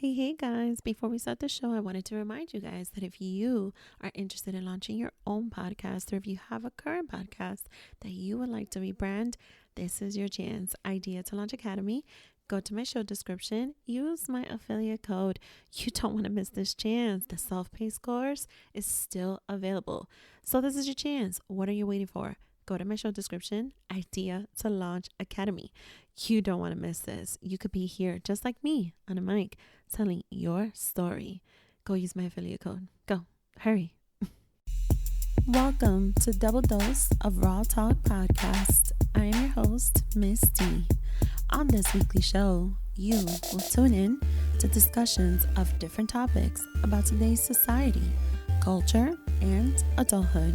Hey guys, before we start the show, I wanted to remind you guys that if you are interested in launching your own podcast, or if you have a current podcast that you would like to rebrand, this is your chance. Idea to Launch Academy. Go to my show description, use my affiliate code. You don't want to miss this chance. The self-paced course is still available. So this is your chance. What are you waiting for? Go to my show description, Idea to Launch Academy. You don't want to miss this. You could be here just like me on a mic telling your story. Go use my affiliate code. Go. Hurry. Welcome to Double Dose of Raw Talk Podcast. I am your host, Miss D. On this weekly show, you will tune in to discussions of different topics about today's society, culture, and adulthood.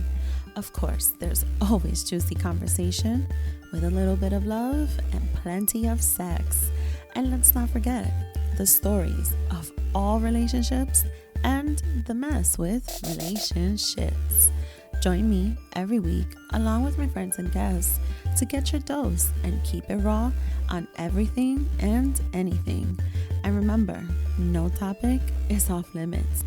Of course, there's always juicy conversation with a little bit of love and plenty of sex. And let's not forget the stories of all relationships and the mess with relationships. Join me every week along with my friends and guests to get your dose and keep it raw on everything and anything. And remember, no topic is off limits.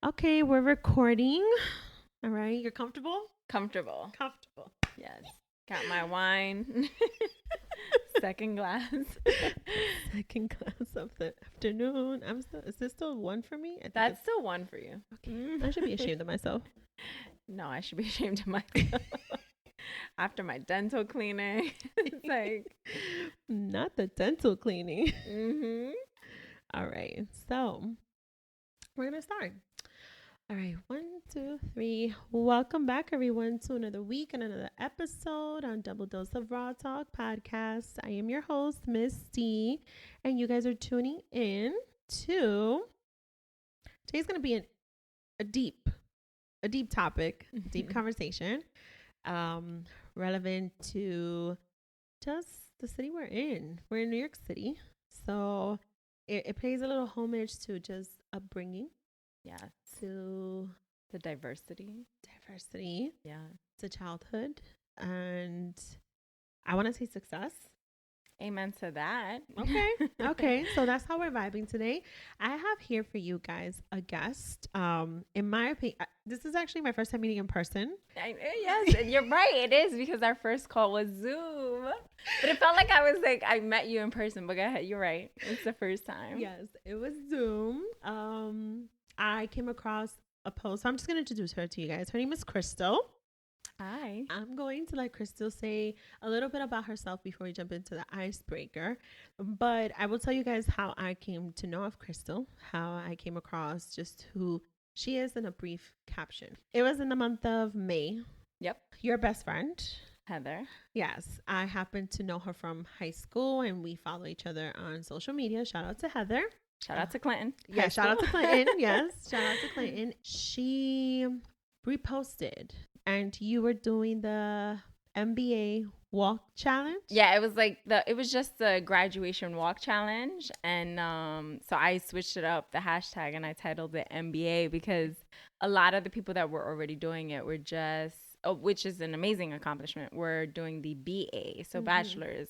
Okay, we're recording. All right, you're comfortable? Comfortable. Comfortable. Yes. Got my wine. Second glass. Second glass of the afternoon. Is this still one for me? That's still one for you. Okay. I should be ashamed of myself. No, I should be ashamed of myself. After my dental cleaning. It's like. Not the dental cleaning. Mm-hmm. All right. So we're going to start. All right, 1, 2, 3. Welcome back, everyone, to another week and another episode on Double Dose of Raw Talk Podcast. I am your host, Miss D, and you guys are tuning in to. Today's going to be a deep topic, deep conversation, relevant to just the city we're in. We're in New York City, so it pays a little homage to just upbringing. Yeah. To the diversity. Yeah. To childhood. And I want to say success. Amen to that. Okay. So that's how we're vibing today. I have here for you guys a guest. In my opinion, this is actually my first time meeting in person. Yes, and you're right. It is because our first call was Zoom. But it felt like I met you in person. But go ahead. You're right. It's the first time. Yes, it was Zoom. I came across a post. So I'm just going to introduce her to you guys. Her name is Crystal. Hi. I'm going to let Crystal say a little bit about herself before we jump into the icebreaker. But I will tell you guys how I came to know of Crystal, how I came across just who she is in a brief caption. It was in the month of May. Yep. Your best friend, Heather. Yes. I happen to know her from high school and we follow each other on social media. Shout out to Heather. Shout out to Clinton. Yeah, shout out to Clinton. Yes, shout out to Clinton. She reposted, and you were doing the MBA walk challenge. Yeah, it was just the graduation walk challenge, and so I switched it up, the hashtag, and I titled it MBA because a lot of the people that were already doing it were just. Which is an amazing accomplishment. We're doing the BA, so bachelor's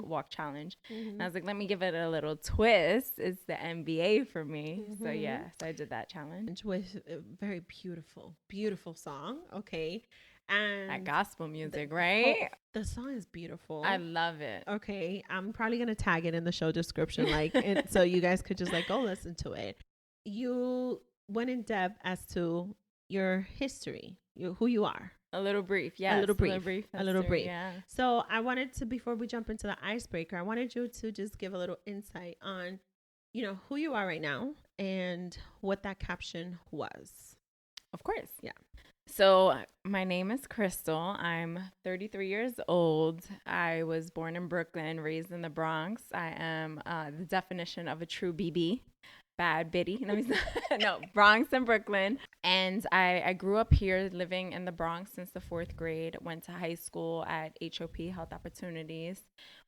walk challenge. And I was like, let me give it a little twist. It's the MBA for me. So yes, I did that challenge with a very beautiful song. Okay, and that gospel music, right? The song is beautiful. I love it. Okay, I'm probably gonna tag it in the show description, so you guys could just go listen to it. You went in depth as to your history, who you are. A little brief, yeah. A little brief. Yeah. So I wanted to, before we jump into the icebreaker, I wanted you to just give a little insight on, who you are right now and what that caption was. Of course. Yeah. So my name is Crystal. I'm 33 years old. I was born in Brooklyn, raised in the Bronx. I am the definition of a true BB. Bad Biddie. No, Bronx and Brooklyn. And I grew up here living in the Bronx since the 4th grade. Went to high school at HOP, Health Opportunities.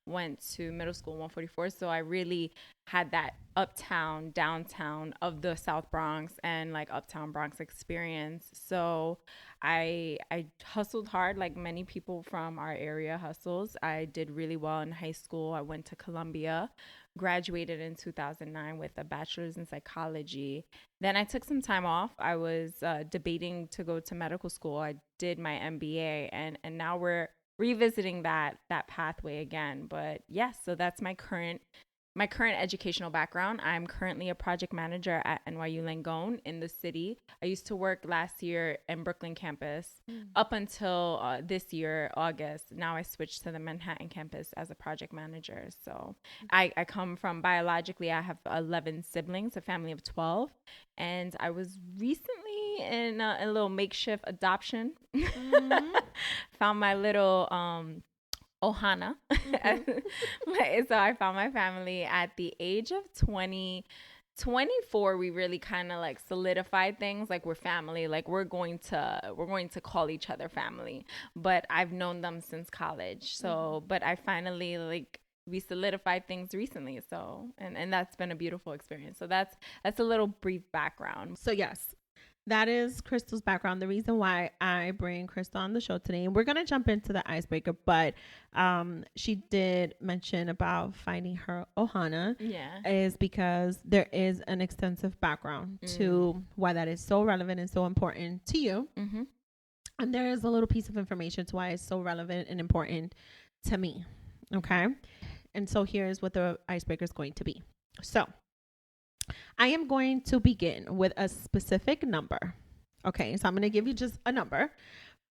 Went to middle school 144. So I really had that uptown, downtown of the South Bronx and uptown Bronx experience. So I hustled hard like many people from our area hustles. I did really well in high school. I went to Columbia, graduated in 2009 with a bachelor's in psychology. Then I took some time off. I was debating to go to medical school. I did my MBA, and now we're revisiting that pathway again. But yes, so that's my current educational background. I'm currently a project manager at NYU Langone in the city. I used to work last year in Brooklyn campus up until this year, August. Now I switched to the Manhattan campus as a project manager. So I come from, biologically, I have 11 siblings, a family of 12. And I was recently in a little makeshift adoption. Found my little Ohana. So I found my family at the age of 24. We really kind of like solidified things, like we're family, like we're going to call each other family. But I've known them since college. So but I finally, like, we solidified things recently. So and that's been a beautiful experience. So that's a little brief background. So yes, that is Crystal's background. The reason why I bring Crystal on the show today, and we're going to jump into the icebreaker, but she did mention about finding her Ohana, is because there is an extensive background to why that is so relevant and so important to you. And there is a little piece of information to why it's so relevant and important to me. Okay. And so here's what the icebreaker is going to be. So I am going to begin with a specific number. Okay, so I'm going to give you just a number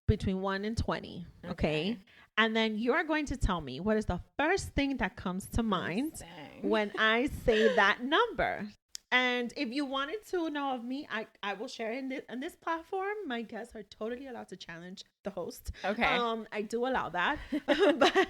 between 1 and 20. Okay. And then you're going to tell me what is the first thing that comes to mind when I say that number. And if you wanted to know of me, I will share in this platform. My guests are totally allowed to challenge the host. Okay. I do allow that. But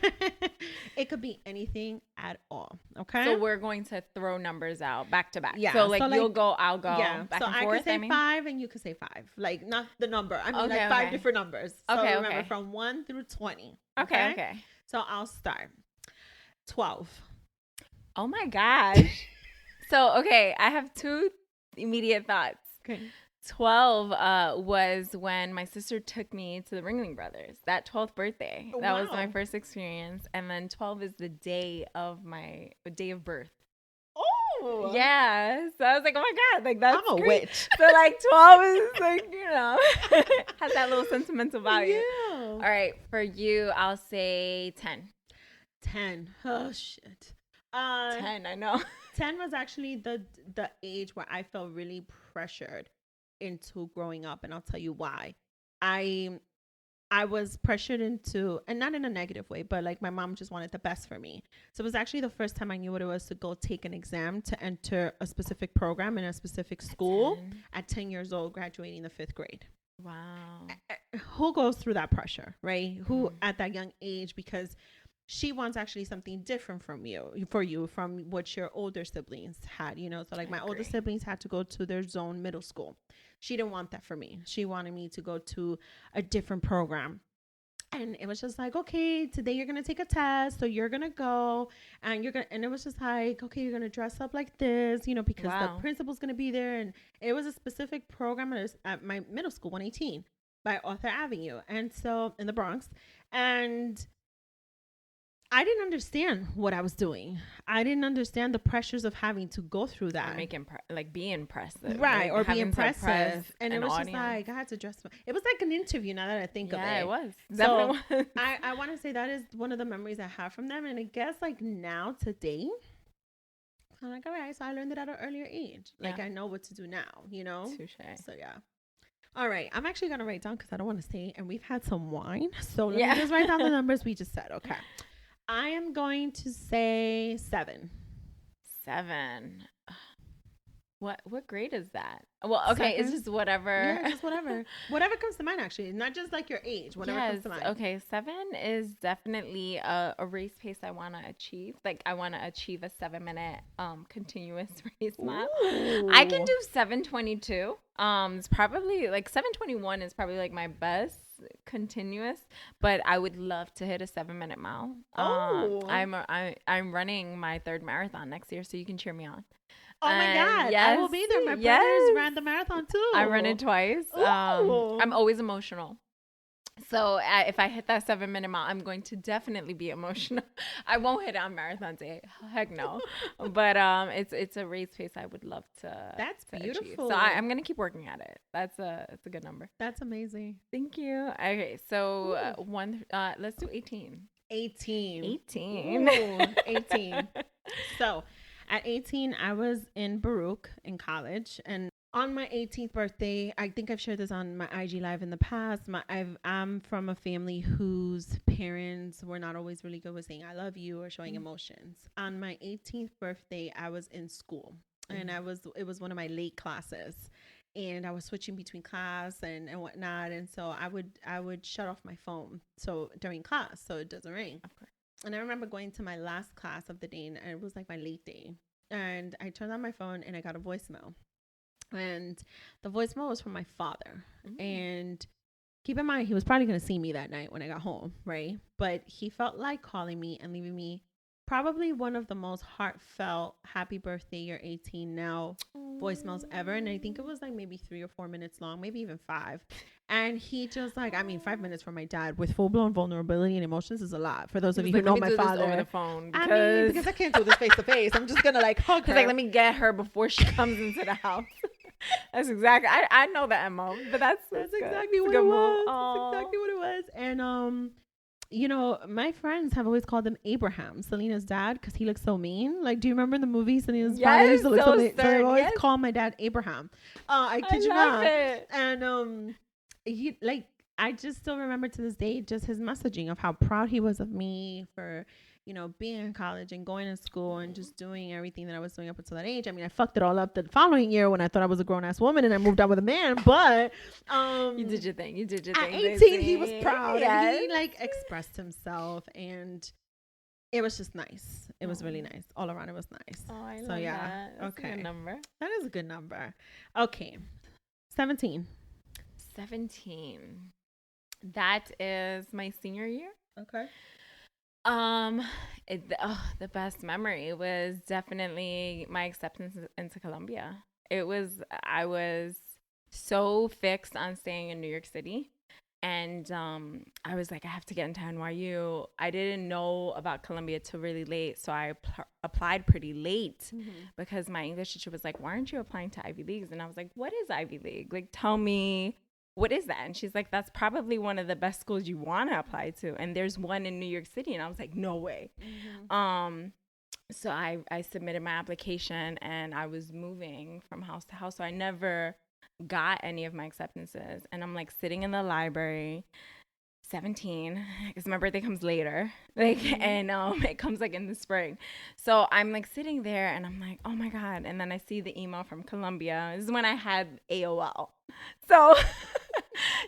it could be anything at all. Okay. So we're going to throw numbers out back to back. Yeah. So like you'll go, I'll go. Yeah. Back so and I forth, could say 5 and you could say 5. Like not the number. I mean like 5 different numbers. So remember from 1 through 20. Okay. So I'll start. 12. Oh my gosh. So, okay, I have 2 immediate thoughts. Okay. 12 was when my sister took me to the Ringling Brothers, that 12th birthday. That was my first experience. And then 12 is the day of my day of birth. Oh. Yeah. So I was like, oh my God, like that's I'm a great. witch. So like 12 is like, you know, has that little sentimental value. Yeah. All right. For you, I'll say 10. 10. Oh, shit. 10, I know. 10 was actually the age where I felt really pressured into growing up, and I'll tell you why. I was pressured into, and not in a negative way, but like my mom just wanted the best for me. So it was actually the first time I knew what it was to go take an exam to enter a specific program in a specific school at 10 years old, graduating the 5th grade. Wow. Who goes through that pressure, right? Who at that young age, because she wants actually something different from what your older siblings had, you know? So like my older siblings had to go to their zone middle school. She didn't want that for me. She wanted me to go to a different program. And it was just like, okay, today you're going to take a test. So you're going to go and and it was just like, okay, you're going to dress up like this, you know, because the principal's going to be there. And it was a specific program at my middle school, 118 by Arthur Avenue. And so in the Bronx. And I didn't understand what I was doing. I didn't understand the pressures of having to go through that. Or be impressive. Right, like or be impressive. And it was audience. just like, I had to dress. It was like an interview now that I think of it. Yeah, it was. So I want to say that is one of the memories I have from them. And I guess like now, today, I'm like, all right, so I learned it at an earlier age. Like I know what to do now, you know? Touché. So yeah. All right, I'm actually going to write down because I don't want to say, and we've had some wine. So let me just write down the numbers we just said. Okay. I am going to say 7. 7. What grade is that? Well, okay, 7. it's just whatever. Yeah, just whatever. Whatever comes to mind, actually. Not just like your age. Whatever comes to mind. Okay, 7 is definitely a race pace I want to achieve. Like, I want to achieve a 7-minute continuous race lap. I can do 7:22. It's probably, like, 7:21 is probably, like, my best continuous, but I would love to hit a 7-minute mile. I'm running my 3rd marathon next year, so you can cheer me on. Oh my God. Yes, I will be there. My brothers ran the marathon too. I run it twice. I'm always emotional. So if I hit that 7-minute mile, I'm going to definitely be emotional. I won't hit it on marathon day. Heck no. But it's a race pace I would love to. That's beautiful. Achieve. So I'm gonna keep working at it. It's a good number. That's amazing. Thank you. Okay, so let's do 18. 18. 18. So at 18, I was in Baruch in college, and on my 18th birthday, I think I've shared this on my IG Live in the past. I'm from a family whose parents were not always really good with saying I love you or showing emotions. On my 18th birthday, I was in school, and it was one of my late classes, and I was switching between class and whatnot, and so I would shut off my phone during class so it doesn't ring. Of course. And I remember going to my last class of the day, and it was like my late day, and I turned on my phone and I got a voicemail. And the voicemail was from my father. And keep in mind, he was probably going to see me that night when I got home, right? But he felt like calling me and leaving me probably one of the most heartfelt happy birthday, you're 18 now voicemails ever. And I think it was like maybe 3 or 4 minutes long, maybe even 5. And he just 5 minutes from my dad with full-blown vulnerability and emotions is a lot. For those of you who know my father. Over the phone because I can't do this face-to-face. I'm just going to hug her. Like, let me get her before she comes into the house. That's exactly. I know the MO, but that's exactly what it was. That's exactly what it was. And my friends have always called him Abraham, Selena's dad, because he looks so mean. Like, do you remember the movie Selena's father used to look so mean? So they always call my dad Abraham. I kid you not. And I just still remember to this day just his messaging of how proud he was of me for being in college and going to school and just doing everything that I was doing up until that age. I mean, I fucked it all up the following year when I thought I was a grown-ass woman and I moved out with a man, but you did your thing. At 18, he was proud. Yes. And he expressed himself, and it was just nice. It was really nice. All around, it was nice. Oh, I love that. That's okay. A good number. That is a good number. Okay. 17. 17. That is my senior year. Okay. The best memory was definitely my acceptance into Colombia. I was so fixed on staying in New York City, and I was like, I have to get into NYU. I didn't know about Colombia till really late, so I applied pretty late because my English teacher was like, why aren't you applying to Ivy Leagues? And I was like, what is Ivy League? Like, tell me. What is that? And she's like, that's probably one of the best schools you want to apply to. And there's one in New York City. And I was like, no way. So I submitted my application, and I was moving from house to house. So I never got any of my acceptances. And I'm sitting in the library, 17, because my birthday comes later, and it comes in the spring. So I'm sitting there, and I'm like, oh my God. And then I see the email from Colombia. This is when I had AOL. So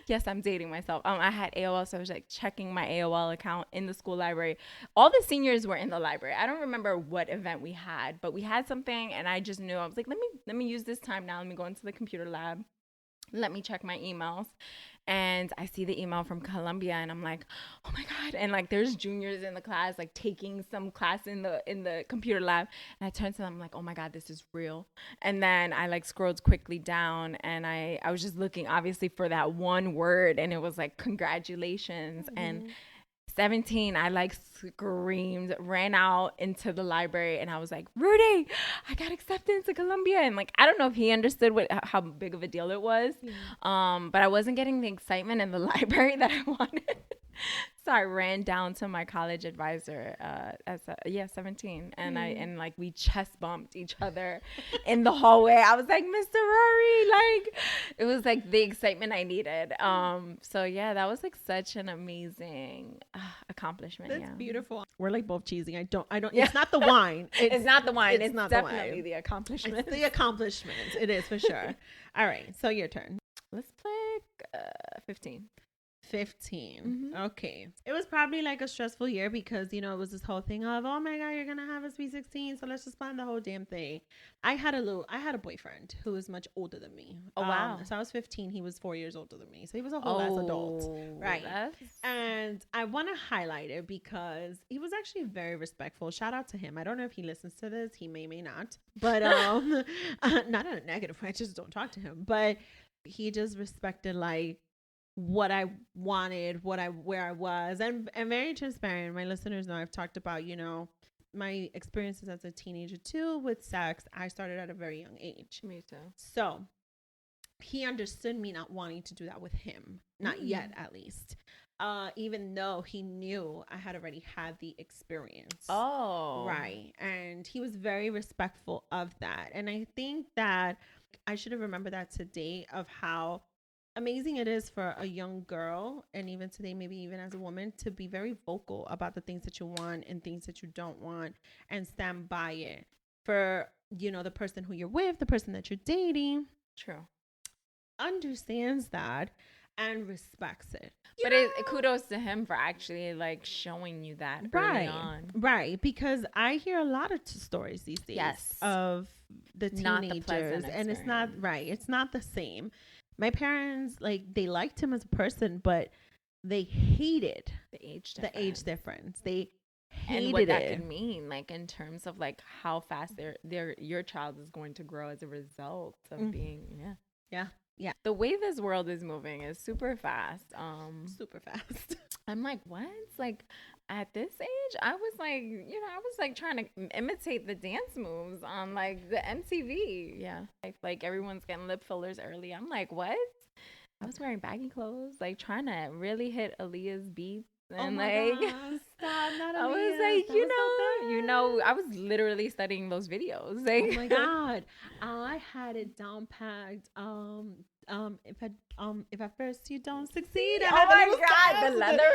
yes, I'm dating myself. I had AOL, so I was checking my AOL account in the school library. All the seniors were in the library. I don't remember what event we had, but we had something, and I just knew. I was like, let me use this time now. Let me go into the computer lab. Let me check my emails. And I see the email from Colombia, and I'm like, oh my God. And there's juniors in the class, taking some class in the computer lab. And I turned to them, I'm like, oh my God, this is real. And then I scrolled quickly down, and I was just looking obviously for that one word, and it was congratulations. And 17, I screamed, ran out into the library, and I was like, Rudy, I got accepted to Columbia. And I don't know if he understood how big of a deal it was. But I wasn't getting the excitement in the library that I wanted. So I ran down to my college advisor at 17, and we chest bumped each other in the hallway. I was like, Mr. Rory, it was the excitement I needed. So yeah, that was such an amazing accomplishment. That's beautiful. We're both cheesy. I don't. It's not the wine. It's not the wine. It's not definitely the the accomplishment. It's the accomplishment. It is for sure. All right. So your turn. Let's play 15. 15. Okay. It was probably like a stressful year because, it was this whole thing of, oh my God, you're going to have a sweet 16. So let's just plan the whole damn thing. I had a boyfriend who was much older than me. Oh, wow. So I was 15. He was 4 years older than me. So he was a whole ass adult. Right. And I want to highlight it because he was actually very respectful. Shout out to him. I don't know if he listens to this. He may not. But not in a negative way. I just don't talk to him. But he just respected like what I wanted, where I was, and very transparent. My listeners know I've talked about, my experiences as a teenager too with sex. I started at a very young age. Me too. So he understood me not wanting to do that with him, not yet at least. Even though he knew I had already had the experience. Oh, right. And he was very respectful of that. And I think that I should have remembered that today, of how amazing it is for a young girl, and even today, maybe even as a woman, to be very vocal about the things that you want and things that you don't want, and stand by it for, the person who you're with, the person that you're dating. True. Understands that and respects it. But kudos to him for actually like showing you that early on. Right. Because I hear a lot of stories these days of the teenagers, and it's not right. It's not the same. My parents, like, they liked him as a person, but they hated the age difference. They hated and what that could mean, like in terms of like how fast your child is going to grow as a result of being Yeah. The way this world is moving is super fast. Super fast. I'm like, what? Like at this age, I was like trying to imitate the dance moves on like the MTV. Yeah. Like everyone's getting lip fillers early. I'm like, what? I was wearing baggy clothes, like trying to really hit Aaliyah's beats. And God, stop, not I was like, I was literally studying those videos. Like, oh my God, I had it down packed. If at first you don't succeed, oh my God, the leather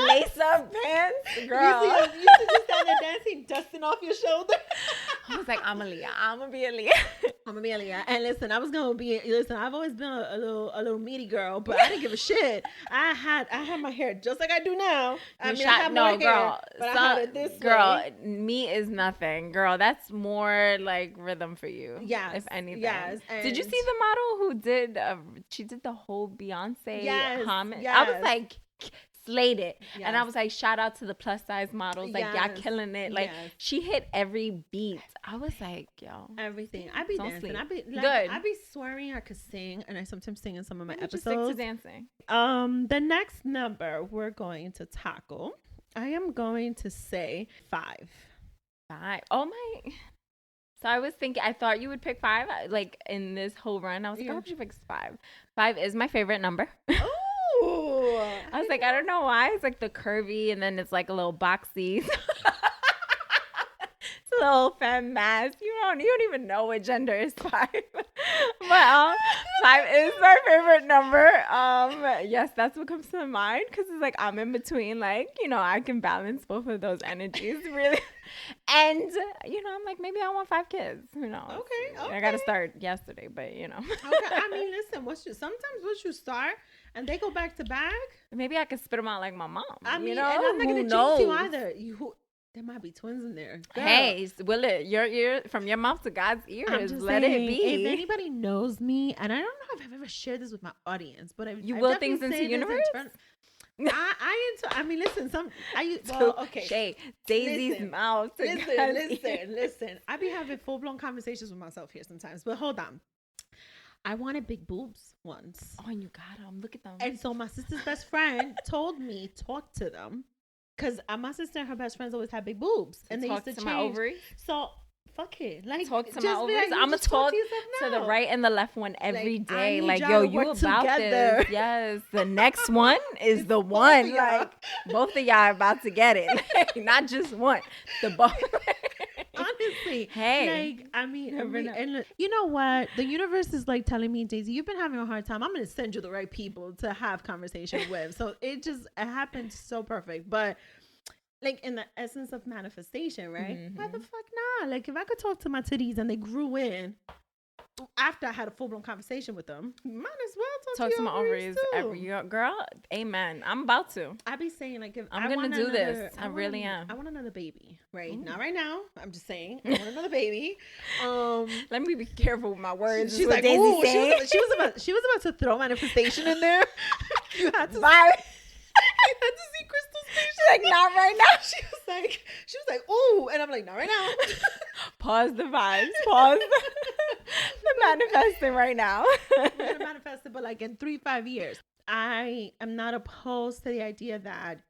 lace up pants, girl. You used to just stand there dancing, dusting off your shoulder. I was like, I'm Aaliyah. I'm gonna be Aaliyah. I'm gonna be Aaliyah. And listen, I've always been a little meaty girl, but I didn't give a shit. I had my hair just like I do now. I had more hair, but I had it this way. Me is nothing, girl. That's more like rhythm for you. Yes, if anything. Yes. Did you see the model who did? She did the whole Beyonce homage. Yes. I was like, slayed it. Yes. And I was like, shout out to the plus size models. Like, y'all killing it. Like, she hit every beat. I was like, yo. Everything. I be dancing. Sleep. I be like, good. I be swearing I could sing, and I sometimes sing in some of my episodes. Stick to dancing. The next number we're going to tackle, I am going to say 5. 5. Oh my. So I thought you would pick 5, like in this whole run. I was like, I hope she picks 5. 5 is my favorite number. Ooh. I was like, I don't know why. It's like the curvy, and then it's like a little boxy. It's a little femme mass. You don't even know what gender is 5. But 5 is my favorite number. Yes, that's what comes to mind, because it's like I'm in between, like, I can balance both of those energies really. And I'm like, maybe I want 5 kids. Who knows? Okay. I gotta start yesterday, but Okay. I mean, listen. Sometimes once you start and they go back to back, maybe I could spit them out like my mom. I mean, and I'm not gonna jinx you either. There might be twins in there. Girl. Hey, will it? Your ear, from your mouth to God's ears. Let it be. If anybody knows me, and I don't know if I've ever shared this with my audience, but I've will things into the universe. I mean, listen. Shay, Daisy's mouth. Listen. I be having full blown conversations with myself here sometimes, but hold on. I wanted big boobs once. Oh, and you got them. Look at them. And so my sister's best friend told me talk to them, because my sister and her best friends always had big boobs, and they used to change. My ovaries. So. Fuck it. Like, talk to my ovaries. I'm gonna talk to the right and the left one every day. Like, yo, you about together. This? Yes. The next one is the one. Like, both of y'all about to get it. Like, not just one. The both. Honestly. Hey. Like, I mean, and you know what? The universe is like telling me, Daisy, you've been having a hard time. I'm gonna send you the right people to have conversation with. So it happened so perfect. But like in the essence of manifestation, right? Why the fuck not? Like if I could talk to my titties and they grew in, after I had a full-blown conversation with them, might as well Talk to my ovaries too. every year. Girl, amen. I'm about to. I be saying, like, if I'm going to do this. I really am. I want another baby, right? Ooh. Not right now. I'm just saying, I want another baby. Let me be careful with my words. She's like, ooh, she was about to throw manifestation in there. You had to see Crystal's face. She's like, not right now. She was like, ooh, and I'm like, not right now. Pause the vibes. Pause the manifesting right now. We're gonna manifest it, but like in 3-5 years. I am not opposed to the idea that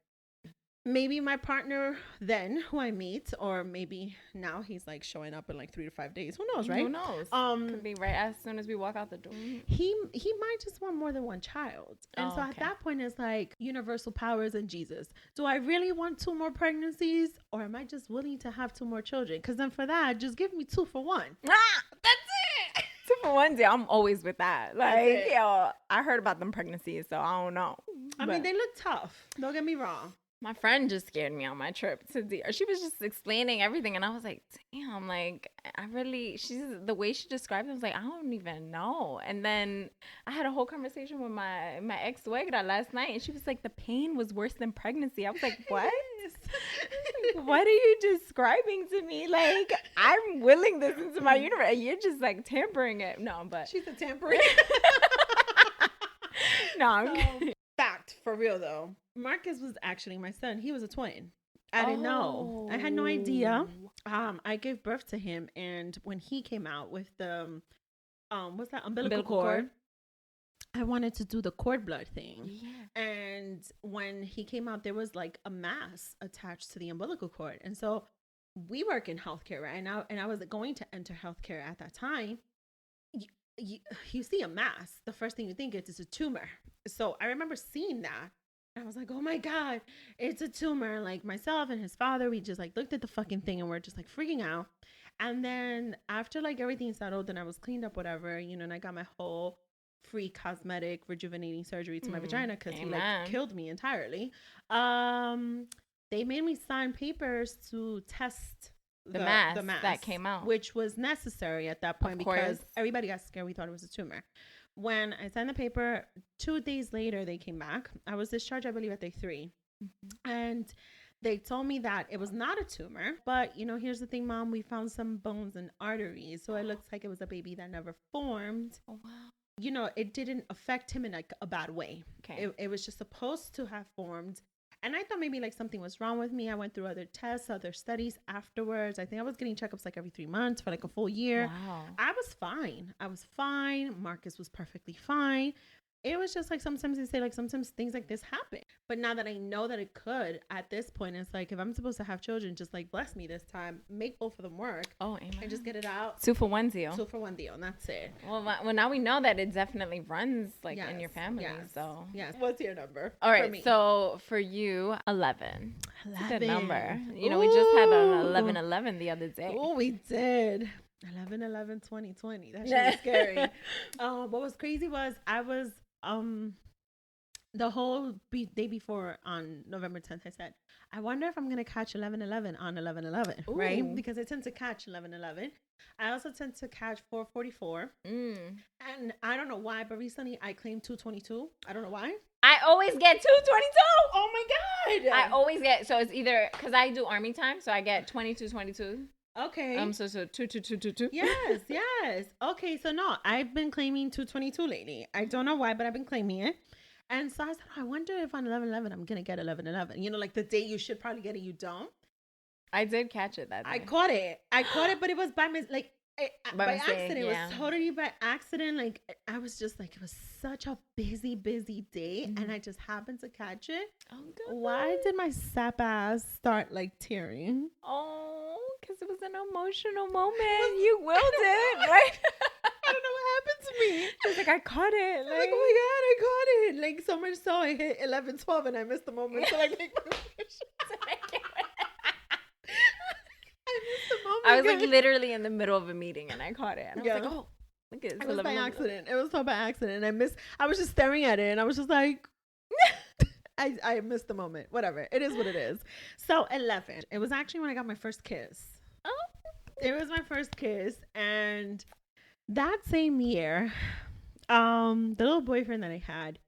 maybe my partner then who I meet, or maybe now he's like showing up in like 3 to 5 days. Who knows, right? Who knows? Could be right as soon as we walk out the door. He might just want more than one child. And so at that point it's like universal powers and Jesus. Do I really want 2 more pregnancies, or am I just willing to have 2 more children? Because then for that, just give me 2 for 1. That's it. 2 for 1 day. I'm always with that. Like, yo, I heard about them pregnancies, so I don't know. I mean, they look tough. Don't get me wrong. My friend just scared me on my trip to DR. She was just explaining everything, and I was like, damn, like, the way she described it, I was like, I don't even know. And then I had a whole conversation with my ex-suegra last night, and she was like, the pain was worse than pregnancy. I was like, what? What are you describing to me? Like, I'm willing this into my universe. You're just like tampering it. No, but she's a tampering. No, I'm kidding. Fact, for real though, Marcus was actually my son. He was a twin. I didn't know. I had no idea. I gave birth to him, and when he came out with the what's that, umbilical cord, I wanted to do the cord blood thing. Yeah. And when he came out, there was like a mass attached to the umbilical cord. And so we work in healthcare right now, and I was going to enter healthcare at that time. You see a mass, the first thing you think it's a tumor. So I remember seeing that. I was like, oh my God, it's a tumor. Like myself and his father, we just like looked at the fucking thing and we're just like freaking out. And then after like everything settled and I was cleaned up, whatever, you know, and I got my whole free cosmetic rejuvenating surgery to my vagina because he like killed me entirely. They made me sign papers to test the mass that came out, which was necessary at that point because everybody got scared. We thought it was a tumor. When I signed the paper, 2 days later, they came back. I was discharged, I believe, at day 3. Mm-hmm. And they told me that it was not a tumor. But, you know, here's the thing, Mom. We found some bones and arteries. So it looks like it was a baby that never formed. Oh, wow. You know, it didn't affect him in like a bad way. Okay. It was just supposed to have formed. And I thought maybe like something was wrong with me. I went through other tests, other studies afterwards. I think I was getting checkups like every 3 months for like a full year. Wow. I was fine. Marcus was perfectly fine. It was just like sometimes they say like sometimes things like this happen. But now that I know that it could, at this point, it's like if I'm supposed to have children, just like bless me this time, make both of them work. Oh, amen. And just get it out. 2 for 1 deal. 2 for 1 deal, and that's it. Well, now we know that it definitely runs like in your family. Yes. So yes. What's your number? All right. For so for you, 11. 11. Good number. You know, we just had an 11/11 the other day. Oh, we did. 11/11/2020. That shit was scary. What was crazy was I was the whole day before on November 10th, I said, I wonder if I'm going to catch 11/11 on 11/11, right? Because I tend to catch 11/11. I also tend to catch 444. And I don't know why, but recently I claimed 222. I don't know why. I always get 222. Oh my God. I always get, so it's either, because I do army time, so I get 2222. Okay. So 22222. Yes. Okay, so no, I've been claiming 222 lately. I don't know why, but I've been claiming it. And so I said, I wonder if on 11/11 I'm gonna get 11/11. You know, like the day you should probably get it, you don't. I did catch it that day. I caught it, but it was by by accident. It was totally by accident. Like I was just like, it was such a busy day, and I just happened to catch it. Oh, good. Why did my sap ass start like tearing? Oh, because it was an emotional moment. You willed it, right? I don't know what happened to me. I was like, I caught it. Like, oh my God, I caught it. Like so much so I hit 11:12 and I missed the moment. So I make my wish. I was like literally in the middle of a meeting and I caught it. And I was like, oh, look at it. It was by accident. It was so by accident. And I was just staring at it and I was just like, I missed the moment. Whatever. It is what it is. So 11. It was actually when I got my first kiss. Oh. It was my first kiss. And That same year, the little boyfriend that I had,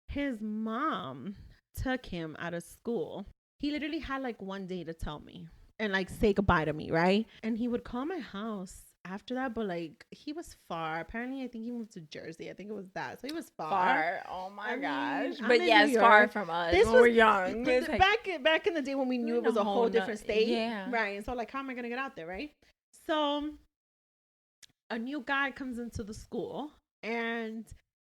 his mom took him out of school. He literally had like one day to tell me and like say goodbye to me, right? And he would call my house after that, but like he was far. Apparently, I think he moved to Jersey. I think it was that. So he was far. Oh my I gosh. mean, But yes, far from us this when was we're young. It's like, back in the day when we knew it was a whole different state. Yeah. Right. And so like, how am I gonna get out there, right? So a new guy comes into the school, and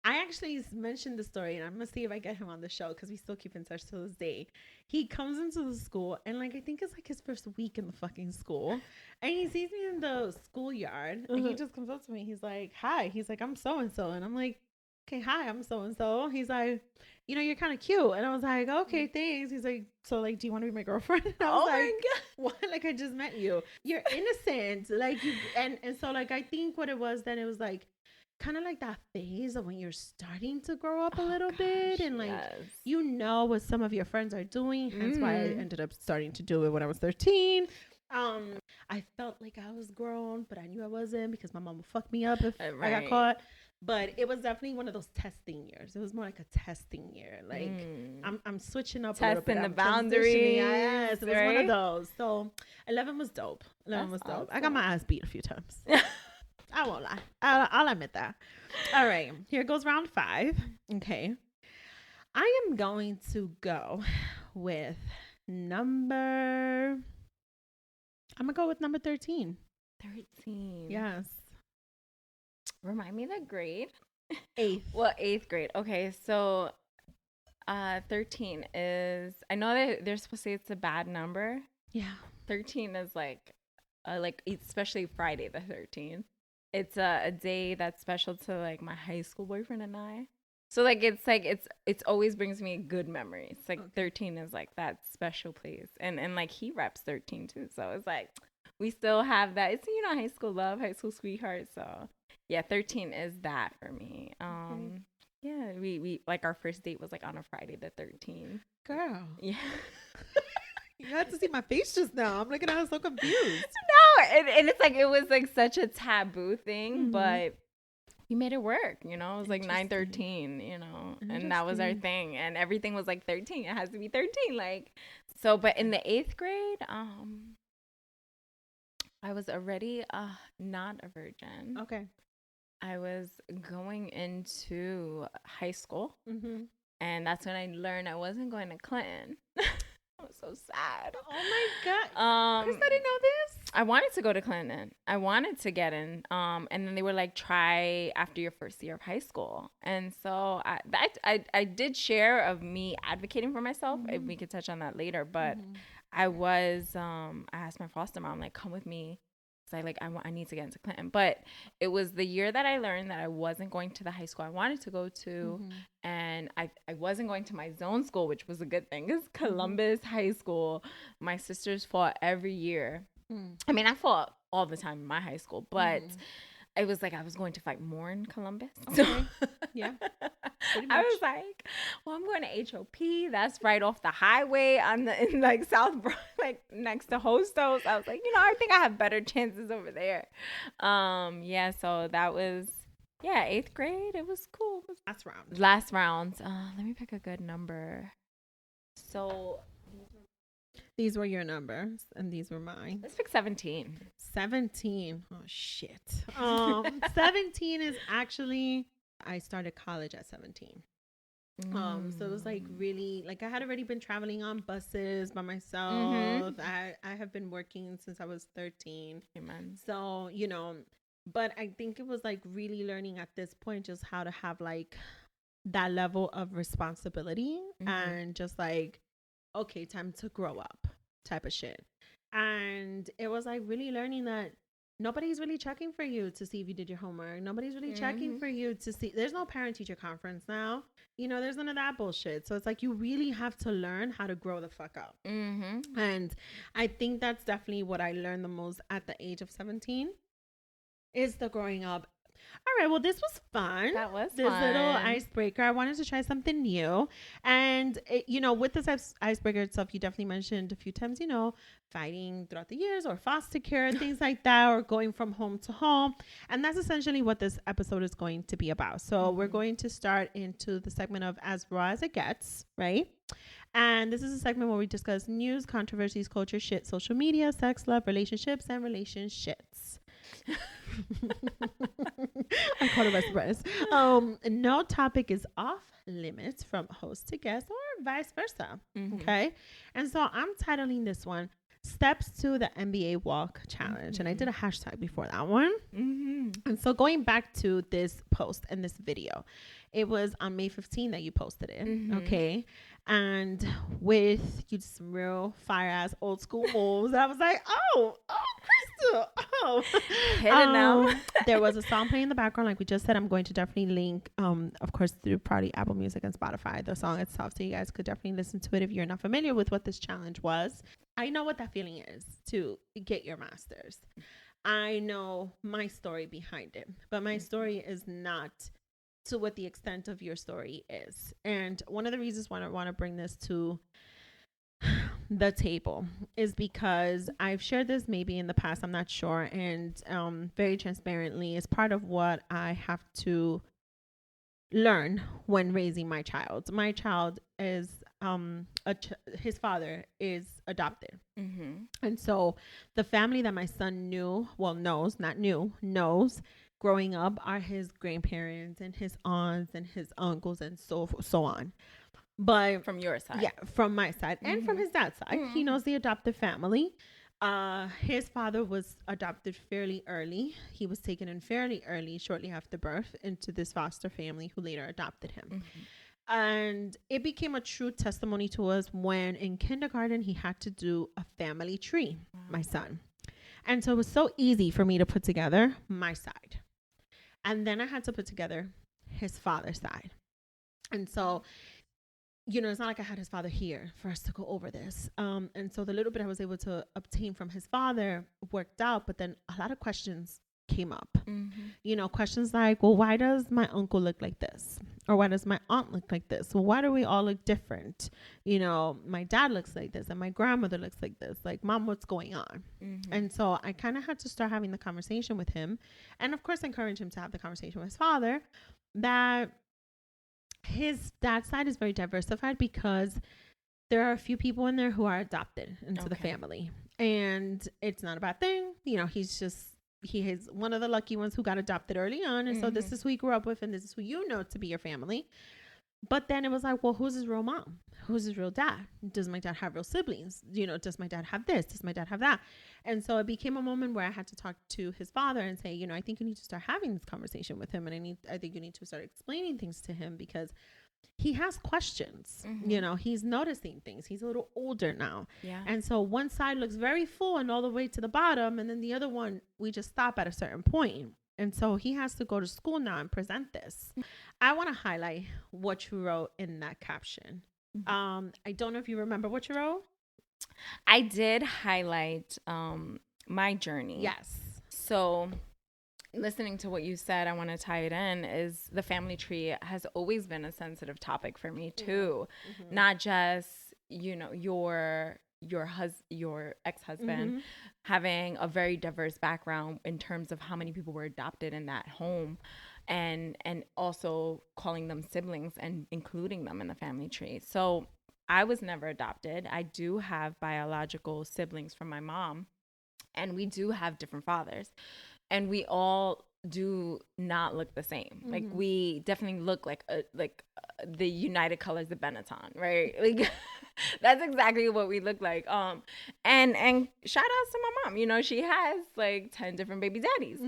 I actually mentioned the story, and I'm gonna see if I get him on the show because we still keep in touch to this day. He comes into the school, and like I think it's like his first week in the fucking school, and he sees me in the schoolyard, and he just comes up to me. He's like, "Hi." He's like, "I'm so and so," and I'm like, "Okay, hi, I'm so and so." He's like, "You know, you're kind of cute," and I was like, "Okay, thanks." He's like, "So like, do you want to be my girlfriend?" And I was like, my God. "What? Like I just met you. You're innocent." Like you, and so like I think what it was then, it was like kind of like that phase of when you're starting to grow up a little bit, and like you know what some of your friends are doing. Hence why I ended up starting to do it when I was 13. I felt like I was grown, but I knew I wasn't because my mom would fuck me up if I got caught. But it was definitely one of those testing years. It was more like a testing year. Like I'm switching up a little bit. Testing the boundaries. Yes, it was one of those. So 11 was dope. 11 was dope. Awesome. I got my ass beat a few times. I won't lie. I'll admit that. All right. Here goes round 5. Okay. I am going to go with number 13. 13. Yes. Remind me the grade. 8th. Well, 8th grade. Okay, so 13 is, I know that they're supposed to say it's a bad number. Yeah. 13 is like especially Friday the 13th. It's a day that's special to like my high school boyfriend and I. So like it's always brings me good memories. Like 13 is like that special place, and like he reps 13 too. So it's like we still have that. It's high school love, high school sweetheart. So yeah, 13 is that for me. Yeah, we like our first date was like on a Friday the 13th. Girl. Yeah. You had to see my face just now. I'm looking at her so confused. No, and it's like it was like such a taboo thing, but we made it work, It was like 9/13, and that was our thing, and everything was like 13. It has to be 13, like so. But in the 8th grade, I was already not a virgin. Okay. I was going into high school, and that's when I learned I wasn't going to Clinton. I was so sad. Oh my God. Chris, I didn't know this. I wanted to go to Clinton. I wanted to get in. And then they were like, try after your first year of high school. And so I did share of me advocating for myself. If we could touch on that later. But I asked my foster mom, like, come with me. So I need to get into Clinton. But it was the year that I learned that I wasn't going to the high school I wanted to go to. And I wasn't going to my zone school, which was a good thing. It's Columbus High School. My sisters fought every year. I mean, I fought all the time in my high school, but it was like I was going to fight more in Columbus. Okay. So Yeah. I was like, well, I'm going to HOP. That's right off the highway in like South Bronx, like next to Hostos. I was like, I think I have better chances over there. Yeah, so that was 8th grade. It was cool. Last round. Let me pick a good number. So these were your numbers, and these were mine. Let's pick 17. 17. Oh shit. 17 is actually, I started college at 17. So it was like really, like I had already been traveling on buses by myself. I have been working since I was 13. Amen. So, but I think it was like really learning at this point just how to have like that level of responsibility and just like, okay, time to grow up type of shit. And it was like really learning that nobody's really checking for you to see if you did your homework. Nobody's really checking for you to see. There's no parent-teacher conference now. There's none of that bullshit. So it's like you really have to learn how to grow the fuck up. And I think that's definitely what I learned the most at the age of 17 is the growing up All right. Well, this was fun. That was This little fun. icebreaker. I wanted to try something new. And, with this icebreaker itself, you definitely mentioned a few times, fighting throughout the years or foster care, things like that, or going from home to home. And that's essentially what this episode is going to be about. So we're going to start into the segment of As Raw as It Gets, right? And this is a segment where we discuss news, controversies, culture, shit, social media, sex, love, relationships, and relationships. I caught it by surprise. No topic is off limits from host to guest or vice versa. Okay. And so I'm titling this one Steps to the NBA Walk Challenge. And I did a hashtag before that one. And so going back to this post and this video, it was on May 15th that you posted it. Okay. And with you just some real fire ass old school moves. And I was like, oh, Crystal. Oh. Hit it now. There was a song playing in the background. Like we just said, I'm going to definitely link, of course, through probably Apple Music and Spotify, the song itself. So you guys could definitely listen to it if you're not familiar with what this challenge was. I know what that feeling is to get your master's. I know my story behind it, but my story is not to what the extent of your story is. And one of the reasons why I want to bring this to the table is because I've shared this maybe in the past, I'm not sure, and very transparently is part of what I have to learn when raising my child. My child is his father is adopted. And so the family that my son knows growing up are his grandparents and his aunts and his uncles and so on. But from your side. Yeah, from my side and from his dad's side. He knows the adopted family. His father was adopted fairly early. He was taken in fairly early, shortly after birth, into this foster family who later adopted him. And it became a true testimony to us when in kindergarten he had to do a family tree, my son. And so it was so easy for me to put together my side. And then I had to put together his father's side. And so, it's not like I had his father here for us to go over this. And so the little bit I was able to obtain from his father worked out, but then a lot of questions came up. Questions like, well, why does my uncle look like this? Or why does my aunt look like this? Well, why do we all look different? My dad looks like this and my grandmother looks like this. Like, Mom, what's going on? And so I kind of had to start having the conversation with him. And of course, encourage him to have the conversation with his father that his dad's side is very diversified because there are a few people in there who are adopted into the family. And it's not a bad thing. He is one of the lucky ones who got adopted early on. And so this is who he grew up with and this is who to be your family. But then it was like, well, who's his real mom? Who's his real dad? Does my dad have real siblings? Does my dad have this? Does my dad have that? And so it became a moment where I had to talk to his father and say, I think you need to start having this conversation with him. And I think you need to start explaining things to him because he has questions. He's noticing things. He's a little older now. Yeah. And so one side looks very full and all the way to the bottom. And then the other one, we just stop at a certain point. And so he has to go to school now and present this. I want to highlight what you wrote in that caption. I don't know if you remember what you wrote. I did highlight my journey. Yes. So listening to what you said, I want to tie it in, is the family tree has always been a sensitive topic for me too. Not just, your ex-husband having a very diverse background in terms of how many people were adopted in that home, and also calling them siblings and including them in the family tree. So I was never adopted. I do have biological siblings from my mom, and we do have different fathers, and we all do not look the same. Like, we definitely look like the United Colors of Benetton, right? Like that's exactly what we look like. And shout outs to my mom. She has like 10 different baby daddies.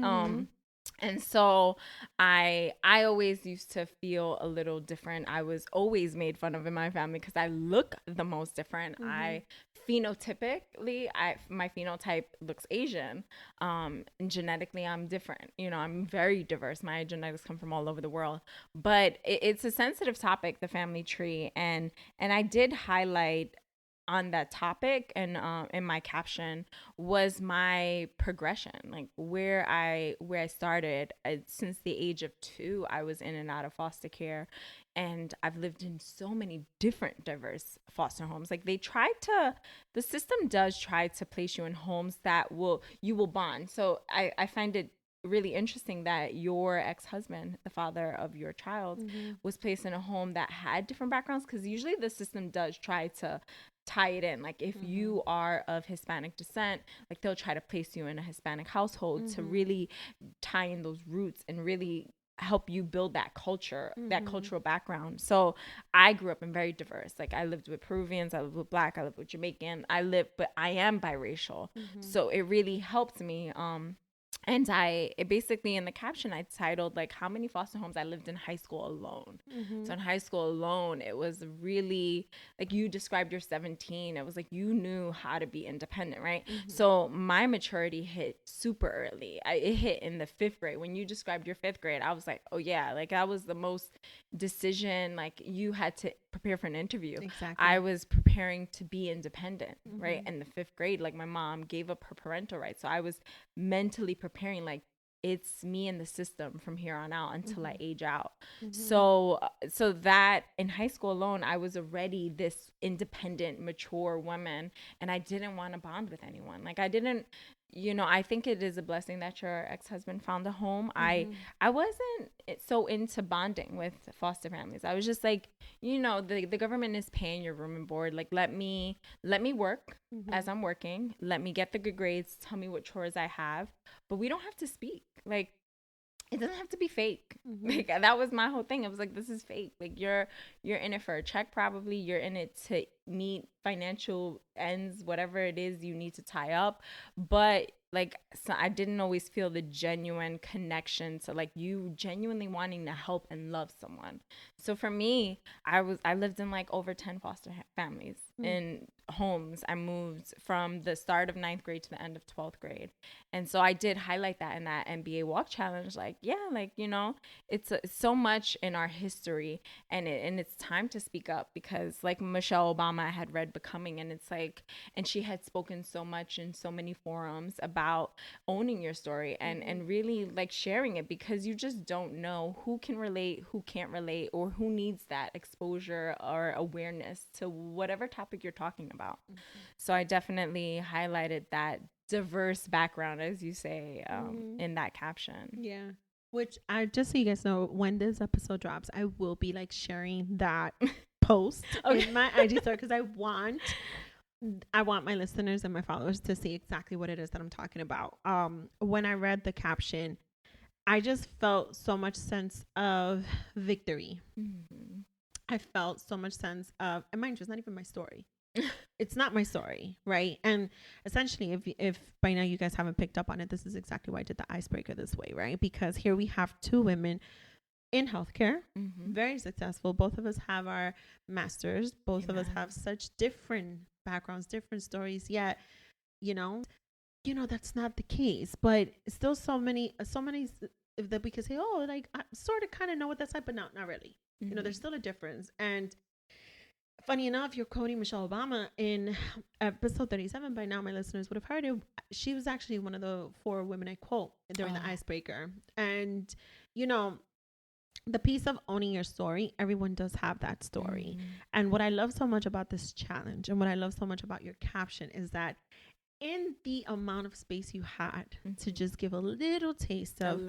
And so I always used to feel a little different. I was always made fun of in my family because I look the most different. My phenotype looks Asian. And genetically, I'm different. I'm very diverse. My genetics come from all over the world. But it's a sensitive topic, the family tree. And I did highlight on that topic and in my caption was my progression, like where I started. Since the age of 2, I was in and out of foster care, and I've lived in so many different diverse foster homes. Like the system does try to place you in homes that you will bond. So I find it really interesting that your ex-husband, the father of your child, was placed in a home that had different backgrounds, because usually the system does try to tie it in. Like if you are of Hispanic descent, like they'll try to place you in a Hispanic household to really tie in those roots and really help you build that culture, that cultural background. So I grew up in very diverse. Like I lived with Peruvians, I lived with Black, I lived with Jamaican, but I am biracial. So it really helped me. And it basically, in the caption, I titled like how many foster homes I lived in high school alone. So in high school alone, it was really like you described your 17. It was like you knew how to be independent, right? So my maturity hit super early. It hit in the 5th grade. When you described your 5th grade, I was like, oh yeah, like that was the most decision. Like you had to prepare for an interview. Exactly. I was preparing to be independent, right? In the 5th grade, like my mom gave up her parental rights. So I was mentally preparing, like it's me and the system from here on out until I age out. So that in high school alone, I was already this independent, mature woman, and I didn't want to bond with anyone. Like I didn't, I think it is a blessing that your ex-husband found a home. I wasn't so into bonding with foster families. I was just like, the government is paying your room and board. Like let me work as I'm working. Let me get the good grades. Tell me what chores I have, but we don't have to speak. Like it doesn't have to be fake. Like that was my whole thing. It was like, this is fake. Like you're in it for a check. Probably you're in it to meet financial ends, whatever it is you need to tie up. But like, so I didn't always feel the genuine connection to like you genuinely wanting to help and love someone. So for me, I lived in like over 10 foster families in homes. I moved from the start of 9th grade to the end of 12th grade. And so I did highlight that in that NBA walk challenge. Like, yeah, like, it's so much in our history, and it's time to speak up, because like Michelle Obama, I had read Becoming, and it's like, and she had spoken so much in so many forums about owning your story and really like sharing it, because you just don't know who can relate, who can't relate, or who needs that exposure or awareness to whatever topic you're talking about. So I definitely highlighted that diverse background, as you say, in that caption. Yeah. Which just so you guys know, when this episode drops, I will be like sharing that post in my IG story, because I want my listeners and my followers to see exactly what it is that I'm talking about. When I read the caption, I just felt so much sense of victory. I felt so much sense of, and mind you, it's not even my story. It's not my story, right? And essentially, if by now you guys haven't picked up on it, this is exactly why I did the icebreaker this way, right? Because here we have 2 women in healthcare, very successful. Both of us have our masters. Both of us have such different backgrounds, different stories. Yet, that's not the case. But still, so many that we could say, oh, like I sort of kind of know what that's like, but not really. There's still a difference. And funny enough, you're quoting Michelle Obama in episode 37. By now, my listeners would have heard it. She was actually one of the 4 women I quote during the icebreaker. And, the piece of owning your story, everyone does have that story. And what I love so much about this challenge, and what I love so much about your caption, is that in the amount of space you had to just give a little taste of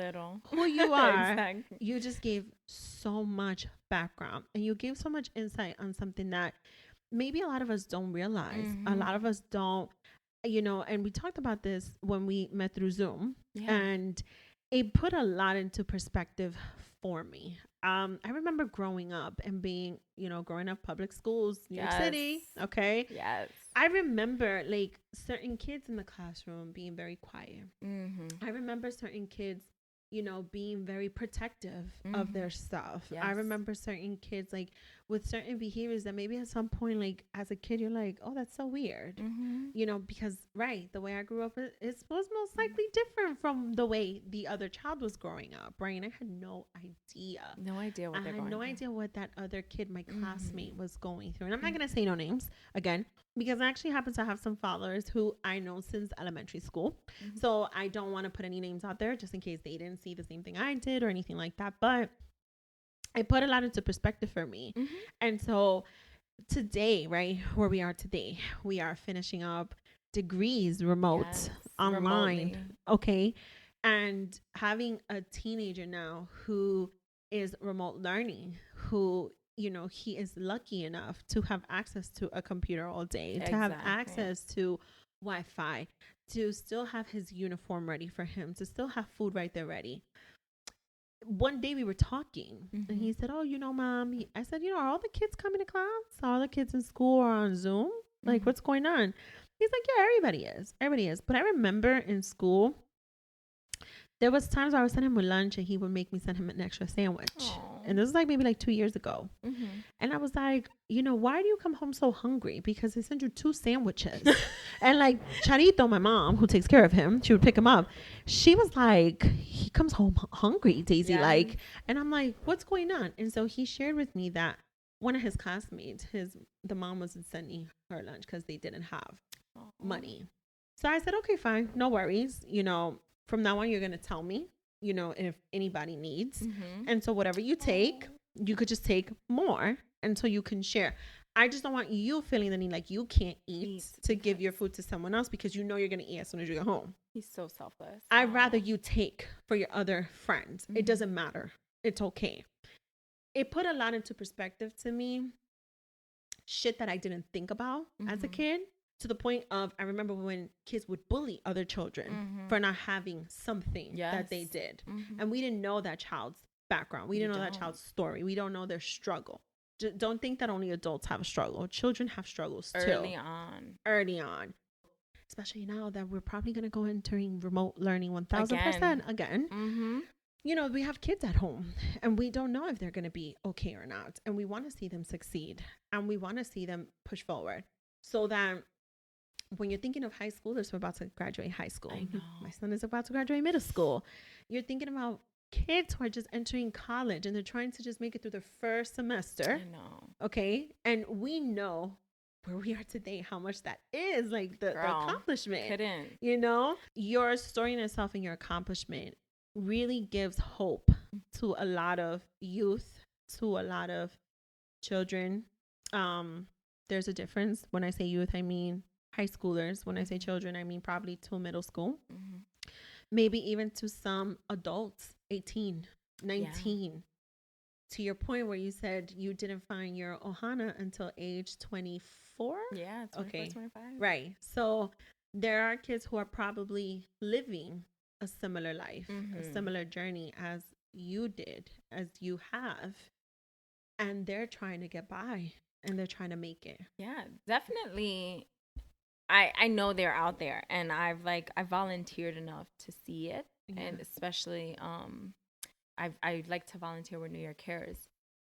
who you are, exactly. You just gave so much background, and you gave so much insight on something that maybe a lot of us don't realize. A lot of us don't, and we talked about this when we met through Zoom, and it put a lot into perspective for me. I remember growing up and being, growing up public schools, New York City. Okay. Yes. I remember like certain kids in the classroom being very quiet. I remember certain kids, being very protective of their stuff. Yes. I remember certain kids like with certain behaviors that maybe at some point, like as a kid, you're like, oh, that's so weird. Because the way I grew up, it was most likely different from the way the other child was growing up, right? And I had no idea. What they're going through. No idea what that other kid, my classmate, was going through. And I'm not going to say no names again, because I actually happen to have some followers who I know since elementary school. Mm-hmm. So I don't want to put any names out there just in case they didn't see the same thing I did or anything like that. But I put a lot into perspective for me. Mm-hmm. And so today, right, where we are today, we are finishing up degrees remote, online. Remotely. Okay. And having a teenager now who is remote learning, who, you know, he is lucky enough to have access to a computer all day, to have access to Wi-Fi, to still have his uniform ready for him, to still have food right there ready. One day we were talking, and he said, "Oh, you know, Mom," I said, "You know, are all the kids coming to class? Are all the kids in school or on Zoom? Like, what's going on?" He's like, "Yeah, everybody is. But I remember in school, there was times I would send him with lunch and he would make me send him an extra sandwich." Aww. And this was like maybe like 2 years ago. Mm-hmm. And I was like, you know, why do you come home so hungry? Because they send you 2 sandwiches. And like Charito, my mom, who takes care of him, she would pick him up. She was like, he comes home hungry, Daisy. Yeah. Like, and I'm like, what's going on? And so he shared with me that one of his classmates, the mom wasn't sending her lunch because they didn't have money. So I said, okay, fine, no worries. You know, from now on, you're going to tell me, you know, if anybody needs. Mm-hmm. And so whatever you take, you could just take more until you can share. I just don't want you feeling the need like you can't eat to give your food to someone else because you know you're going to eat as soon as you get home. He's so selfless. I'd rather you take for your other friends. Mm-hmm. It doesn't matter. It's okay. It put a lot into perspective to me. Shit that I didn't think about as a kid. To the point of, I remember when kids would bully other children for not having something that they did. Mm-hmm. And we didn't know that child's background. We didn't know that child's story. We don't know their struggle. Don't think that only adults have a struggle. Children have struggles too. Early on. Especially now that we're probably going to go entering remote learning 1000% again. Mm-hmm. You know, we have kids at home and we don't know if they're going to be okay or not. And we want to see them succeed. And we want to see them push forward. So that when you're thinking of high schoolers who are about to graduate high school, I know. My son is about to graduate middle school. You're thinking about kids who are just entering college and they're trying to just make it through their first semester. I know. Okay. And we know where we are today, how much that is, like the accomplishment. Couldn't. You know, your story in itself and your accomplishment really gives hope to a lot of youth, to a lot of children. There's a difference. When I say youth, I mean high schoolers. When I say children, I mean probably to middle school. Mm-hmm. Maybe even to some adults, 18, 19. Yeah. To your point where you said you didn't find your Ohana until age 24? Yeah, 24, okay. 25. Right. So there are kids who are probably living a similar life, a similar journey as you did, as you have. And they're trying to get by and they're trying to make it. Yeah, definitely. I know they're out there, and I volunteered enough to see it, and especially I like to volunteer with New York Cares,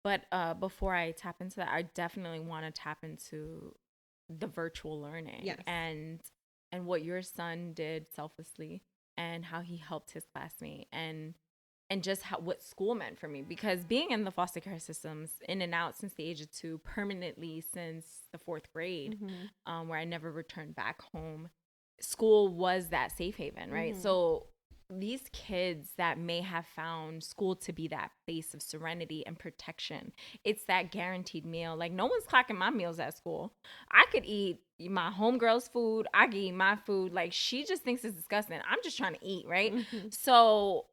but before I tap into that, I definitely want to tap into the virtual learning and what your son did selflessly and how he helped his classmate and just what school meant for me, because being in the foster care systems in and out since the age of 2, permanently since the 4th grade, where I never returned back home, school was that safe haven, right? So these kids that may have found school to be that place of serenity and protection, it's that guaranteed meal. Like, no one's clocking my meals at school. I could eat my homegirl's food. I could eat my food. Like, she just thinks it's disgusting. I'm just trying to eat, right? So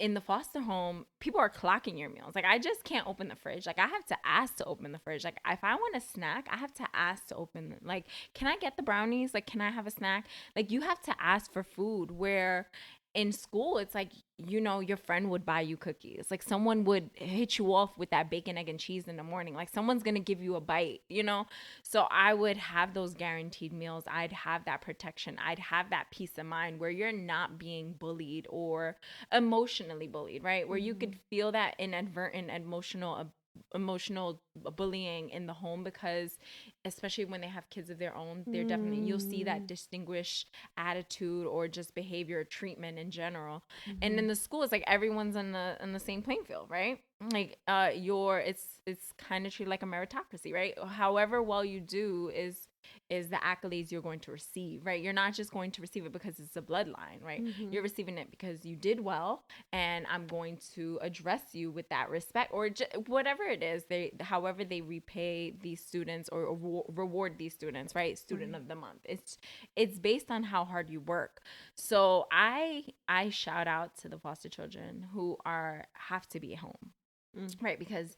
in the foster home, people are clocking your meals. Like, I just can't open the fridge. Like, I have to ask to open the fridge. Like, if I want a snack, I have to ask to open them. Like, can I get the brownies? Like, can I have a snack? Like, you have to ask for food, where in school, it's like, you know, your friend would buy you cookies. Like, someone would hit you off with that bacon, egg, and cheese in the morning. Like, someone's going to give you a bite, you know? So I would have those guaranteed meals. I'd have that protection. I'd have that peace of mind where you're not being bullied or emotionally bullied, right? Where you could feel that inadvertent emotional bullying in the home, because especially when they have kids of their own, they're definitely, you'll see that distinguished attitude or just behavior or treatment in general. And in the school, it's like everyone's on the same playing field, right? Like it's kind of treated like a meritocracy, right? However well you do is is the accolades you're going to receive, right? You're not just going to receive it because it's a bloodline, right? You're receiving it because you did well, and I'm going to address you with that respect, or whatever it is, however they repay these students or reward these students, right? Student of the month. It's based on how hard you work. So I shout out to the foster children who have to be home, right? Because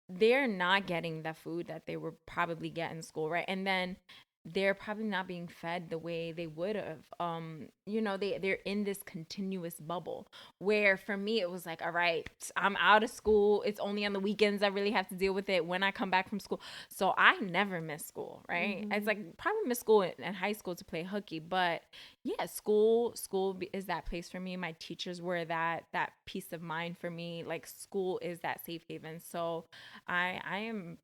they're not getting the food that they were probably getting in school, right? And then they're probably not being fed the way they would have. They're in this continuous bubble where for me it was like, all right, I'm out of school. It's only on the weekends I really have to deal with it when I come back from school. So I never miss school, right? It's like probably miss school in high school to play hooky, but yeah, school is that place for me. My teachers were that peace of mind for me. Like school is that safe haven. So I am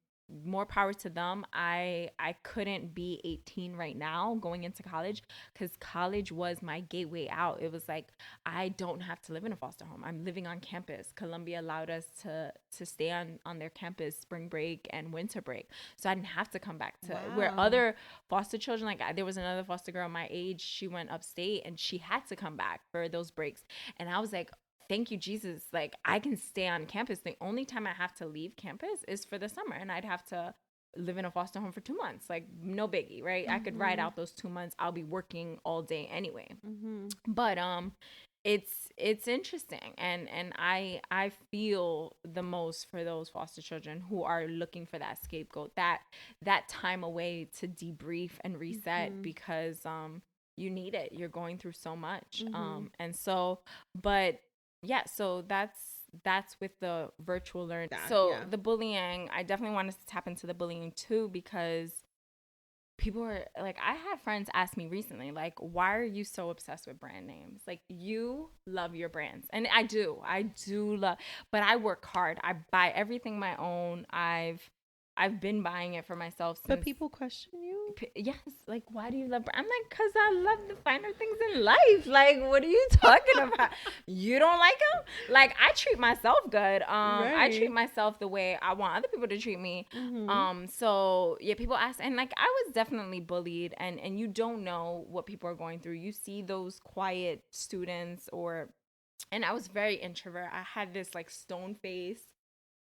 more power to them. I couldn't be 18 right now going into college because college was my gateway out. It was like, I don't have to live in a foster home. I'm living on campus. Columbia allowed us to stay on their campus spring break and winter break. So I didn't have to come back to where other foster children, like there was another foster girl my age, she went upstate and she had to come back for those breaks. And I was like, thank you, Jesus. Like, I can stay on campus. The only time I have to leave campus is for the summer, and I'd have to live in a foster home for 2 months. Like, no biggie, right? I could ride out those 2 months. I'll be working all day anyway. But it's interesting, and I feel the most for those foster children who are looking for that scapegoat, that time away to debrief and reset because you need it. You're going through so much. And so, but yeah, so that's with the virtual learning. The bullying, I definitely wanted to tap into the bullying too, because people are like, I had friends ask me recently, like, why are you so obsessed with brand names? Like, you love your brands. And I do love, but I work hard. I buy everything my own. I've been buying it for myself since. But people question you? Yes, like, why do you love? I'm like, because I love the finer things in life. Like, what are you talking about? You don't like them? Like, I treat myself good. I treat myself the way I want other people to treat me. So yeah, people ask, and like, I was definitely bullied, and you don't know what people are going through. You see those quiet students, and I was very introvert. I had this like stone face.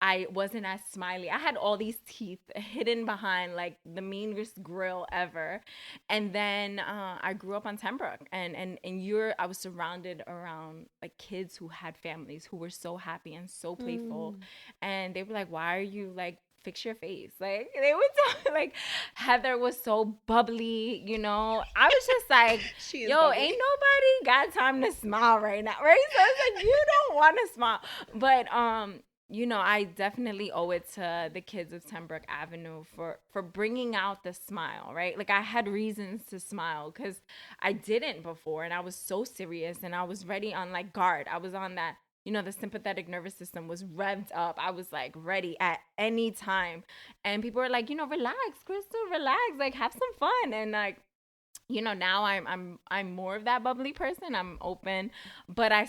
I wasn't as smiley. I had all these teeth hidden behind like the meanest grill ever. And then I grew up on Pembroke, and I was surrounded around like kids who had families who were so happy and so playful. And they were like, why are you like, fix your face? Like, they would tell, like, Heather was so bubbly, I was just like, yo, bubbly. Ain't nobody got time to smile right now, right? So it's like, you don't want to smile. But I definitely owe it to the kids of Pembroke Avenue for bringing out the smile, right? Like, I had reasons to smile because I didn't before, and I was so serious, and I was ready on like guard. I was on that, the sympathetic nervous system was revved up. I was like ready at any time, and people were like, relax, Crystal, relax, like have some fun, and like, now I'm more of that bubbly person. I'm open, but I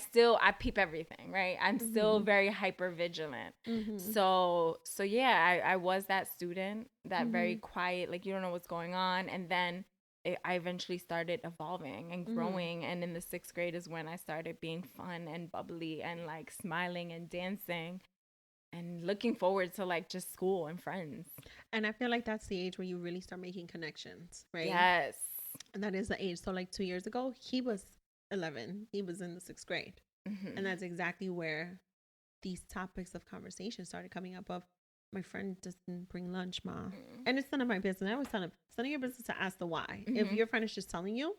peep everything, right? I'm still very hyper vigilant. So yeah, I was that student, that very quiet, like, you don't know what's going on. And then I eventually started evolving and growing. And in the 6th grade is when I started being fun and bubbly and like smiling and dancing and looking forward to like just school and friends. And I feel like that's the age where you really start making connections, right? Yes. And that is the age. So like 2 years ago, he was 11. He was in the 6th grade. And that's exactly where these topics of conversation started coming up of, my friend doesn't bring lunch, Ma. And it's none of my business. I always tell him, it's none of your business to ask the why. If your friend is just telling you,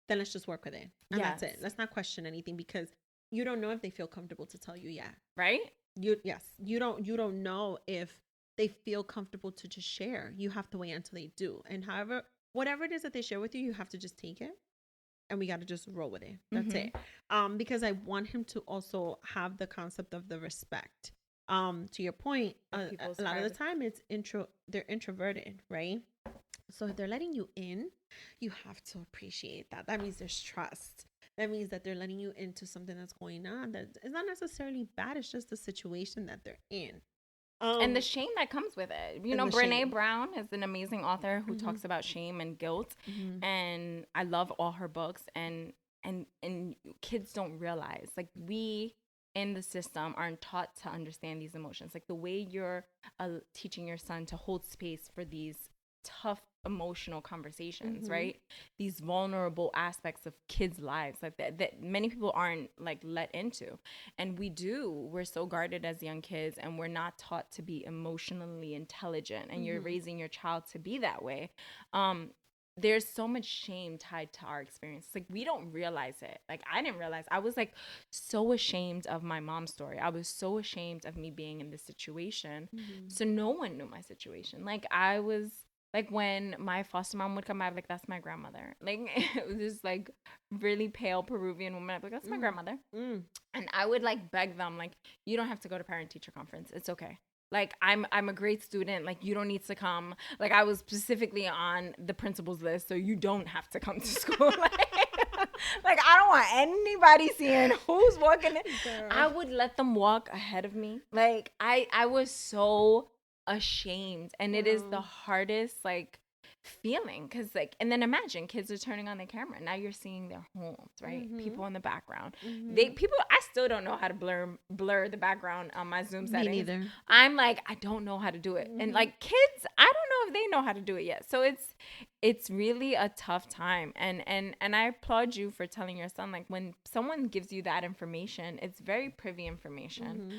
then let's just work with it. And that's it. Let's not question anything, because you don't know if they feel comfortable to tell you yet. Right? You don't know if they feel comfortable to just share. You have to wait until they do. And whatever it is that they share with you, you have to just take it, and we got to just roll with it. That's it. Because I want him to also have the concept of the respect. To your point, a lot of the time they're introverted, right? So if they're letting you in, you have to appreciate that. That means there's trust. That means that they're letting you into something that's going on that is not necessarily bad. It's just the situation that they're in. And the shame that comes with it. You know, Brené Brown is an amazing author who talks about shame and guilt. And I love all her books. And kids don't realize, like, we in the system aren't taught to understand these emotions. Like, the way you're teaching your son to hold space for these tough emotional conversations, right? These vulnerable aspects of kids' lives, like that many people aren't like let into. And we're so guarded as young kids, and we're not taught to be emotionally intelligent, and you're raising your child to be that way. There's so much shame tied to our experience. Like, we don't realize it. Like, I didn't realize. I was like so ashamed of my mom's story. I was so ashamed of me being in this situation. So no one knew my situation. Like, I was like, when my foster mom would come, I'd be like, that's my grandmother. Like, it was this like really pale Peruvian woman. I'd be like, that's my grandmother. And I would like beg them, like, you don't have to go to parent teacher conference. It's okay. Like, I'm a great student. Like, you don't need to come. Like, I was specifically on the principal's list, so you don't have to come to school. Like, I don't want anybody seeing who's walking in. I would let them walk ahead of me. Like, I was so ashamed. And it is the hardest, like, feeling, because like, and then imagine kids are turning on their camera, now you're seeing their homes, right? People in the background, I still don't know how to blur the background on my Zoom settings. Me neither. I'm like, I don't know how to do it. And like, kids, I don't know if they know how to do it yet. So it's really a tough time. And I applaud you for telling your son, like, when someone gives you that information, it's very privy information.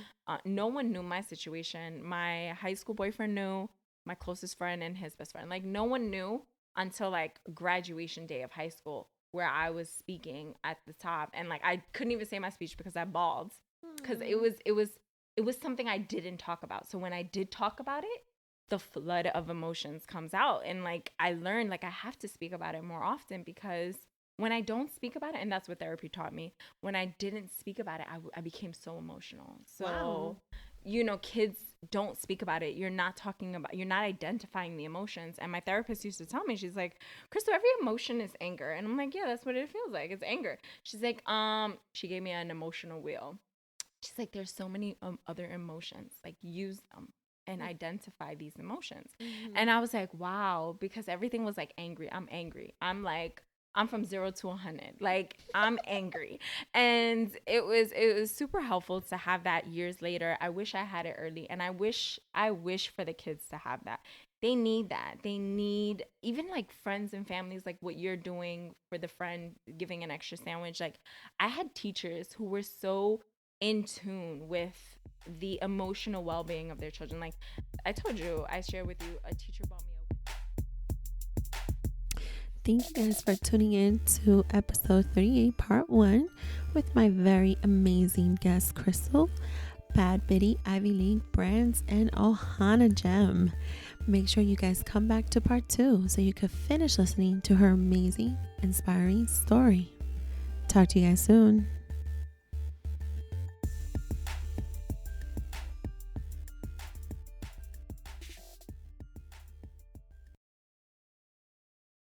No one knew my situation. My high school boyfriend knew, my closest friend and his best friend. Like, no one knew until like graduation day of high school, where I was speaking at the top, and like, I couldn't even say my speech because I bawled, because it was something I didn't talk about. So when I did talk about it, the flood of emotions comes out, and like, I learned, like, I have to speak about it more often, because when I don't speak about it, and that's what therapy taught me, when I didn't speak about it, I became so emotional. So you know, kids don't speak about it. You're not identifying the emotions. And my therapist used to tell me, she's like, Crystal, every emotion is anger. And I'm like, yeah, that's what it feels like. It's anger. She's like, she gave me an emotional wheel. She's like, there's so many other emotions. Like, use them and identify these emotions. And I was like, wow, because everything was like angry. I'm angry. I'm from 0 to 100. Like, I'm angry. And it was super helpful to have that years later. I wish I had it early. And I wish for the kids to have that. They need that. They need, even like friends and families, like what you're doing for the friend, giving an extra sandwich. Like, I had teachers who were so in tune with the emotional well-being of their children. Like, I told you, I shared with you, a teacher bought me Thank you guys for tuning in to episode 38, part 1, with my very amazing guest, Crystal, Bad Biddie, Ivy League Brands, and Ohana Gem. Make sure you guys come back to part 2 so you could finish listening to her amazing, inspiring story. Talk to you guys soon.